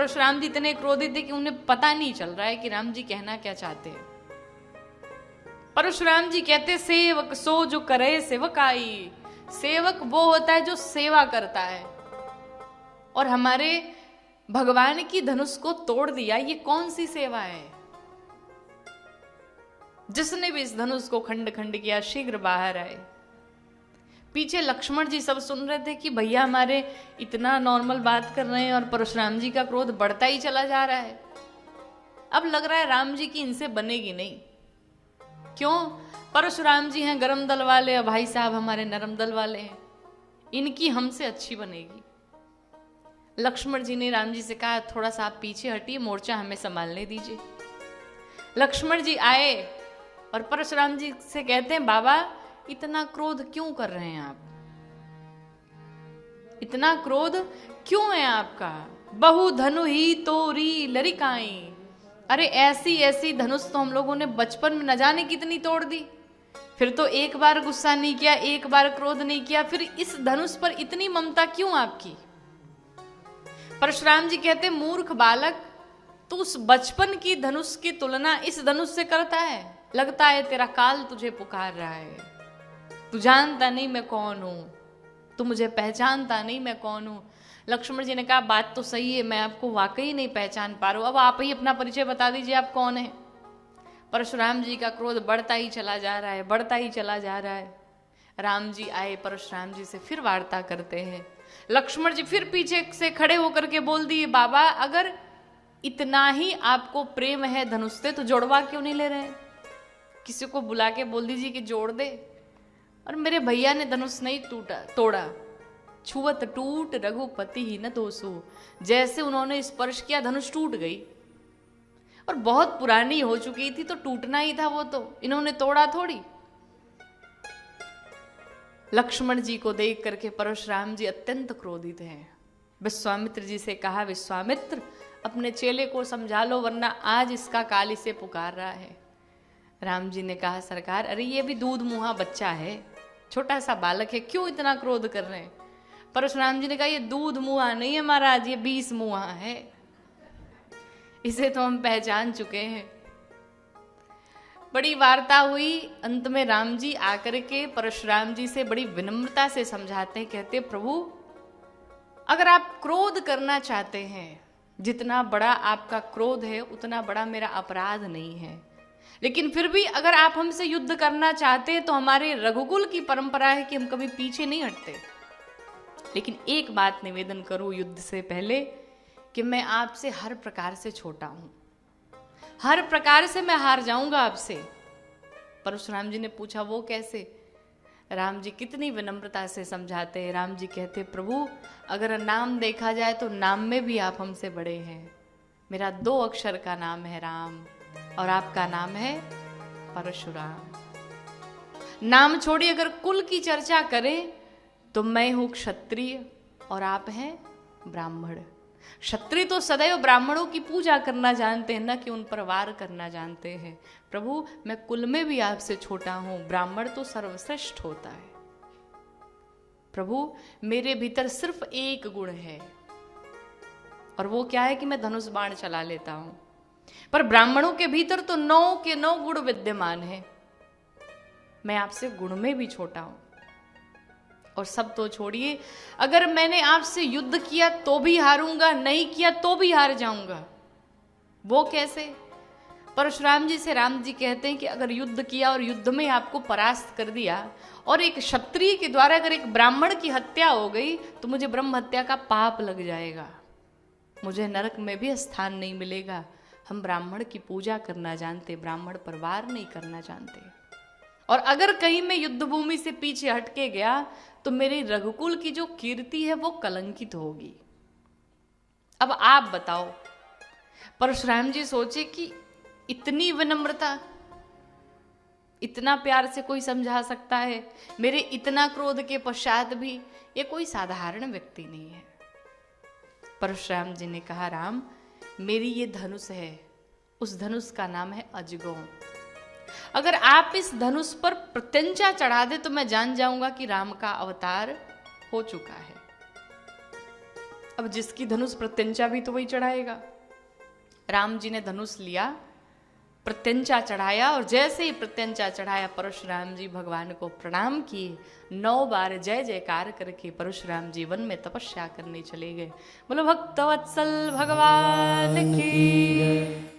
परशुराम जी इतने क्रोधित थे कि उन्हें पता नहीं चल रहा है कि राम जी कहना क्या चाहते हैं। परशुराम जी कहते, सेवक सो जो करे सेवकाई। सेवक वो होता है जो सेवा करता है, और हमारे भगवान की धनुष को तोड़ दिया, ये कौन सी सेवा है? जिसने भी इस धनुष को खंड खंड किया शीघ्र बाहर आए। पीछे लक्ष्मण जी सब सुन रहे थे कि भैया हमारे इतना नॉर्मल बात कर रहे हैं और परशुराम जी का क्रोध बढ़ता ही चला जा रहा है। अब लग रहा है राम जी की इनसे बनेगी नहीं। क्यों? परशुराम जी हैं गरम दल वाले और भाई साहब हमारे नरम दल वाले हैं, इनकी हमसे अच्छी बनेगी। लक्ष्मण जी ने राम जी से कहा, थोड़ा सा आप पीछे हटिए, मोर्चा हमें संभालने दीजिए। लक्ष्मण जी आए और परशुराम जी से कहते हैं, बाबा इतना क्रोध क्यों कर रहे हैं आप? इतना क्रोध क्यों है आपका? बहु धनु ही तोरी लरिकाई। अरे ऐसी ऐसी धनुष तो हम लोगों ने बचपन में न जाने कितनी तोड़ दी, फिर तो एक बार गुस्सा नहीं किया, एक बार क्रोध नहीं किया, फिर इस धनुष पर इतनी ममता क्यों आपकी? परशुराम जी कहते, मूर्ख बालक, तू उस बचपन की धनुष की तुलना इस धनुष से करता है? लगता है तेरा काल तुझे पुकार रहा है। तू जानता नहीं मैं कौन हूं, तू मुझे पहचानता नहीं मैं कौन हूं। लक्ष्मण जी ने कहा, बात तो सही है, मैं आपको वाकई नहीं पहचान पा रहा हूं, अब आप ही अपना परिचय बता दीजिए, आप कौन है? परशुराम जी का क्रोध बढ़ता ही चला जा रहा है, बढ़ता ही चला जा रहा है। राम जी आए, परशुराम जी से फिर वार्ता करते हैं। लक्ष्मण जी फिर पीछे से खड़े होकर के बोल दिए, बाबा अगर इतना ही आपको प्रेम है धनुष से तो जोड़वा क्यों नहीं ले रहे? किसी को बुला के बोल दीजिए कि जोड़ दे। और मेरे भैया ने धनुष नहीं तोड़ा, छुअत टूट रघुपति ही न दोसु। जैसे उन्होंने स्पर्श किया धनुष टूट गई, और बहुत पुरानी हो चुकी थी तो टूटना ही था वो, तो इन्होंने तोड़ा थोड़ी। लक्ष्मण जी को देख करके परशुराम जी अत्यंत क्रोधित हैं। विश्वामित्र जी से कहा, विश्वामित्र अपने चेले को समझा लो, वरना आज इसका काल इसे पुकार रहा है। राम जी ने कहा, सरकार अरे ये भी दूध मुहा बच्चा है, छोटा सा बालक है, क्यों इतना क्रोध कर रहे हैं? परशुराम जी ने कहा, ये दूध मुहा नहीं है महाराज, ये 20 मुहा है, इसे तो हम पहचान चुके हैं। बड़ी वार्ता हुई। अंत में राम जी आकर के परशुराम जी से बड़ी विनम्रता से समझाते हैं, कहते, प्रभु अगर आप क्रोध करना चाहते हैं, जितना बड़ा आपका क्रोध है उतना बड़ा मेरा अपराध नहीं है, लेकिन फिर भी अगर आप हमसे युद्ध करना चाहते हैं तो हमारे रघुकुल की परंपरा है कि हम कभी पीछे नहीं हटते। लेकिन एक बात निवेदन करूं युद्ध से पहले, कि मैं आपसे हर प्रकार से छोटा हूं, हर प्रकार से मैं हार जाऊंगा आपसे। परशुराम जी ने पूछा, वो कैसे? राम जी कितनी विनम्रता से समझाते हैं। राम जी कहते, प्रभु अगर नाम देखा जाए तो नाम में भी आप हमसे बड़े हैं। मेरा 2 अक्षर का नाम है राम, और आपका नाम है परशुराम। नाम छोड़िए, अगर कुल की चर्चा करें तो मैं हूं क्षत्रिय और आप हैं ब्राह्मण। क्षत्रिय तो सदैव ब्राह्मणों की पूजा करना जानते हैं, न कि उन पर वार करना जानते हैं। प्रभु मैं कुल में भी आपसे छोटा हूं, ब्राह्मण तो सर्वश्रेष्ठ होता है। प्रभु मेरे भीतर सिर्फ एक गुण है, और वो क्या है कि मैं धनुष बाण चला लेता हूं, पर ब्राह्मणों के भीतर तो 9 के 9 गुण विद्यमान है। मैं आपसे गुण में भी छोटा हूं। और सब तो छोड़िए, अगर मैंने आपसे युद्ध किया तो भी हारूंगा, नहीं किया तो भी हार जाऊंगा। वो कैसे? परशुराम जी से राम जी कहते हैं कि अगर युद्ध किया और युद्ध में आपको परास्त कर दिया, और एक क्षत्रिय के द्वारा अगर एक ब्राह्मण की हत्या हो गई तो मुझे ब्रह्म हत्या का पाप लग जाएगा, मुझे नरक में भी स्थान नहीं मिलेगा। हम ब्राह्मण की पूजा करना जानते, ब्राह्मण पर वार नहीं करना जानते। और अगर कहीं मैं युद्ध भूमि से पीछे हटके गया तो मेरी रघुकुल की जो कीर्ति है वो कलंकित होगी। अब आप बताओ, परशुराम जी सोचे कि इतनी विनम्रता, इतना प्यार से कोई समझा सकता है? मेरे इतना क्रोध के पश्चात भी ये कोई साधारण व्यक्ति नहीं है। परशुराम जी ने कहा, राम मेरी ये धनुष है, उस धनुष का नाम है अजगौ। अगर आप इस धनुष पर प्रत्यंचा चढ़ा दे तो मैं जान जाऊंगा कि राम का अवतार हो चुका है। अब जिसकी धनुष प्रत्यंचा भी तो वही चढ़ाएगा। राम जी ने धनुष लिया, प्रत्यंचा चढ़ाया, और जैसे ही प्रत्यंचा चढ़ाया परशुराम जी भगवान को प्रणाम किए, 9 बार जय जयकार करके परशुराम जी वन में तपस्या करने चले गए। बोलो भक्तवत्सल भगवान की।